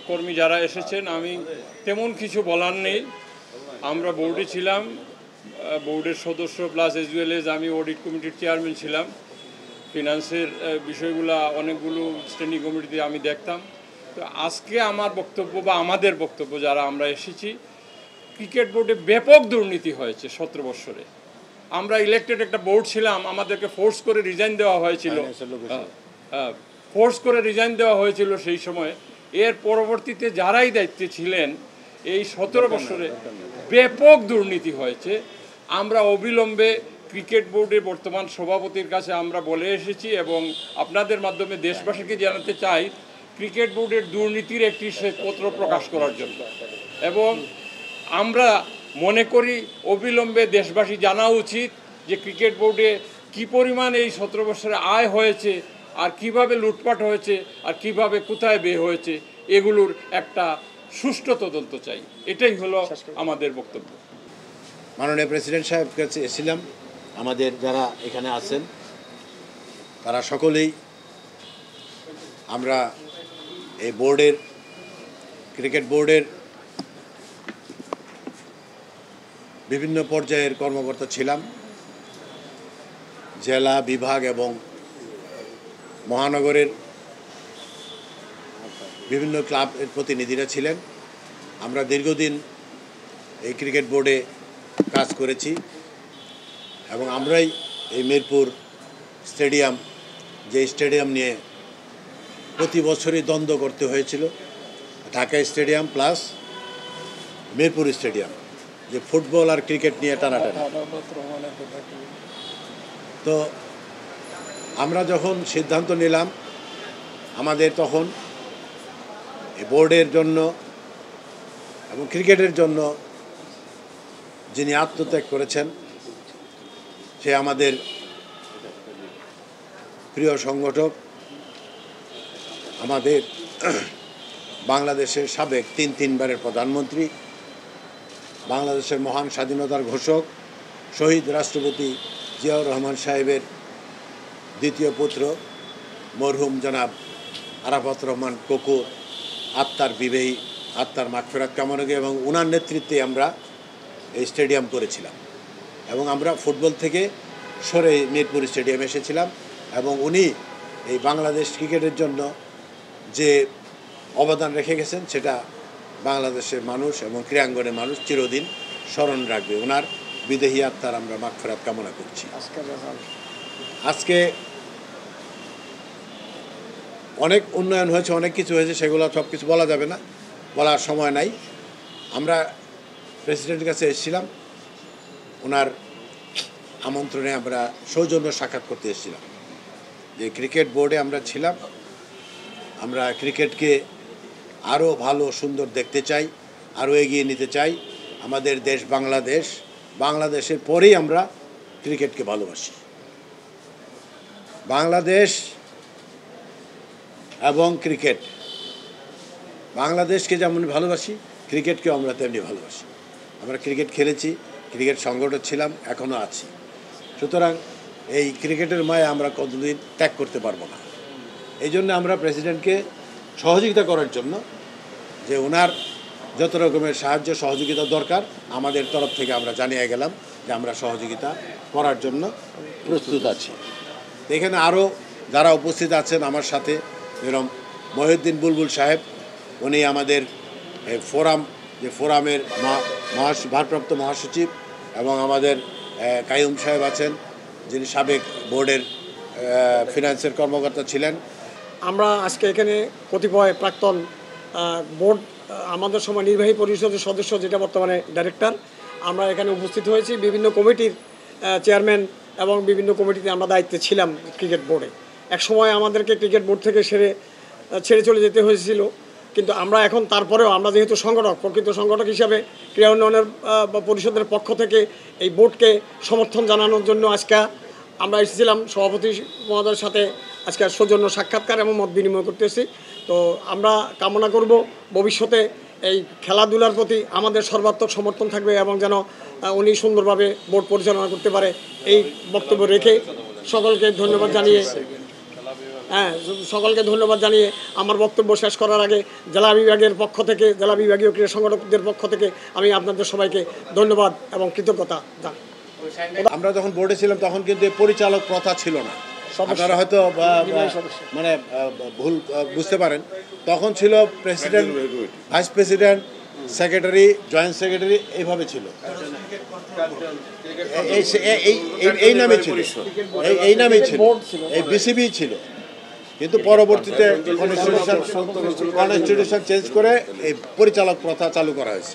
কর্মী যারা এসেছেন আমি তেমন কিছু বলার নেই। আমরা বোর্ডে ছিলাম, বোর্ডের সদস্য প্লাস এজ ওয়েল এজ আমি অডিট কমিটির চেয়ারম্যান ছিলাম। ফিনান্সের বিষয়গুলো অনেকগুলো স্ট্যান্ডিং কমিটিতে আমি দেখতাম। তো আজকে আমার বক্তব্য বা আমাদের বক্তব্য যারা আমরা এসেছি, ক্রিকেট বোর্ডে ব্যাপক দুর্নীতি হয়েছে 17 বছরে। আমরা ইলেক্টেড একটা বোর্ড ছিলাম, আমাদেরকে ফোর্স করে রিজাইন দেওয়া হয়েছিল সেই সময়। এর পরবর্তীতে যারাই দায়িত্বে ছিলেন এই 17 বছরে ব্যাপক দুর্নীতি হয়েছে। আমরা অবিলম্বে ক্রিকেট বোর্ডের বর্তমান সভাপতির কাছে আমরা বলে এসেছি এবং আপনাদের মাধ্যমে দেশবাসীকে জানাতে চাই ক্রিকেট বোর্ডের দুর্নীতির একটি শ্বেতপত্র প্রকাশ করার জন্য। এবং আমরা মনে করি অবিলম্বে দেশবাসী জানা উচিত যে ক্রিকেট বোর্ডে কী পরিমাণ এই 17 বছরে আয় হয়েছে, আর কিভাবে লুটপাট হয়েছে, আর কিভাবে কোথায় ব্যয় হয়েছে, এগুলোর একটা সুষ্ঠু তদন্ত চাই। এটাই হলো আমাদের বক্তব্য। মাননীয় প্রেসিডেন্ট সাহেবের কাছে এসেছিলাম। আমাদের যারা এখানে আছেন তারা সকলেই আমরা এই বোর্ডের ক্রিকেট বোর্ডের বিভিন্ন পর্যায়ের কর্মকর্তা ছিলাম। জেলা, বিভাগ এবং মহানগরের বিভিন্ন ক্লাবের প্রতিনিধিরা ছিলেন। আমরা দীর্ঘদিন এই ক্রিকেট বোর্ডে কাজ করেছি এবং আমরাই এই মিরপুর স্টেডিয়াম, যে স্টেডিয়াম নিয়ে প্রতি বছরই দ্বন্দ্ব করতে হয়েছিল, Dhaka stadium plus Mirpur stadium, যে ফুটবল আর ক্রিকেট নিয়ে টানাটানি। তো আমরা যখন সিদ্ধান্ত নিলাম, আমাদের তখন এই বোর্ডের জন্য এবং ক্রিকেটের জন্য যিনি আত্মত্যাগ করেছেন সে আমাদের প্রিয় সংগঠক, আমাদের বাংলাদেশের সাবেক তিনবারের প্রধানমন্ত্রী, বাংলাদেশের মহান স্বাধীনতার ঘোষক শহীদ রাষ্ট্রপতি জিয়াউর রহমান সাহেবের দ্বিতীয় পুত্র মরহুম জনাব আরাফাত রহমান কোকো আত্মার বিবেহী আত্মার মাগফিরাত কামনা করে এবং ওনার নেতৃত্বে আমরা এই স্টেডিয়াম করেছিলাম এবং আমরা ফুটবল থেকে সরে মিরপুর স্টেডিয়ামে এসেছিলাম এবং উনি এই বাংলাদেশ ক্রিকেটের জন্য যে অবদান রেখে গেছেন সেটা বাংলাদেশের মানুষ এবং ক্রীড়াঙ্গনের মানুষ চিরদিন স্মরণ রাখবে। ওনার বিদেহী আত্মার আমরা মাগফিরাত কামনা করছি। আজকে অনেক উন্নয়ন হয়েছে, অনেক কিছু হয়েছে, সেগুলো সব কিছু বলা যাবে না, বলার সময় নাই। আমরা প্রেসিডেন্টের কাছে এসেছিলাম, ওনার আমন্ত্রণে আমরা সৌজন্য সাক্ষাৎ করতে এসেছিলাম। যে ক্রিকেট বোর্ডে আমরা ছিলাম, আমরা ক্রিকেটকে আরও ভালো সুন্দর দেখতে চাই, আরও এগিয়ে নিতে চাই। আমাদের দেশ বাংলাদেশ, বাংলাদেশের পরেই আমরা ক্রিকেটকে ভালোবাসি। বাংলাদেশ এবং ক্রিকেট, বাংলাদেশকে যেমন ভালোবাসি ক্রিকেটকেও আমরা তেমনি ভালোবাসি। আমরা ক্রিকেট খেলেছি, ক্রিকেট সংগঠক ছিলাম, এখনও আছি। সুতরাং এই ক্রিকেটের মায়া আমরা কতদিন ত্যাগ করতে পারবো না। এই জন্য আমরা প্রেসিডেন্টকে সহযোগিতা করার জন্য, যে ওনার যত রকমের সাহায্য সহযোগিতা দরকার আমাদের তরফ থেকে আমরা জানিয়ে গেলাম যে আমরা সহযোগিতা করার জন্য প্রস্তুত আছি। এখানে আরও যারা উপস্থিত আছেন আমার সাথে, যেরকম মহিউদ্দিন বুলবুল সাহেব, উনি আমাদের ফোরামের ভারপ্রাপ্ত মহাসচিব, এবং আমাদের কাইয়ুম সাহেব আছেন যিনি সাবেক বোর্ডের ফিনান্সের কর্মকর্তা ছিলেন। আমরা আজকে এখানে কতিপয় প্রাক্তন বোর্ড, আমাদের সময় নির্বাহী পরিষদের সদস্য যেটা বর্তমানে ডাইরেক্টর, আমরা এখানে উপস্থিত হয়েছি। বিভিন্ন কমিটির চেয়ারম্যান এবং বিভিন্ন কমিটিতে আমরা দায়িত্বে ছিলাম ক্রিকেট বোর্ডে। এক সময় আমাদেরকে ক্রিকেট বোর্ড থেকে ছেড়ে চলে যেতে হয়েছিল, কিন্তু আমরা এখন তারপরেও আমরা যেহেতু সংগঠক, প্রকৃত সংগঠক হিসাবে ক্রীড়া উন্নয়নের পরিষদের পক্ষ থেকে এই বোর্ডকে সমর্থন জানানোর জন্য আজকে আমরা এসেছিলাম সভাপতি মহোদয়ের সাথে আজকে সৌজন্য সাক্ষাৎকার এবং মত বিনিময় করতেছি। তো আমরা কামনা করব ভবিষ্যতে এই খেলাধুলার প্রতি আমাদের সর্বাত্মক সমর্থন থাকবে এবং যেন উনি সুন্দরভাবে বোর্ড পরিচালনা করতে পারে। এই বক্তব্য রেখে সকলকে ধন্যবাদ জানিয়ে হ্যাঁ, সকলকে ধন্যবাদ জানিয়ে আমার বক্তব্য শেষ করার আগে জেলা বিভাগের পক্ষ থেকে, জেলা বিভাগীয় ক্রীড়া সংগঠকদের পক্ষ থেকে আমি আপনাদের সবাইকে ধন্যবাদ এবং কৃতজ্ঞতা জানাই। আমরা যখন বোর্ডে ছিলাম তখন কিন্তু এই পরিচালক প্রথা ছিল না, আপনারা হয়তো মানে ভুল বুঝতে পারেন। তখন ছিল president, vice president, secretary, joint secretary, এইভাবে ছিল, এই নামে ছিল, এই নামেই ছিল, এই বিসিবি ছিল। কিন্তু পরবর্তীতে কনস্টিটিউশন চেঞ্জ করে এই পরিচালক প্রথা চালু করা হয়েছে।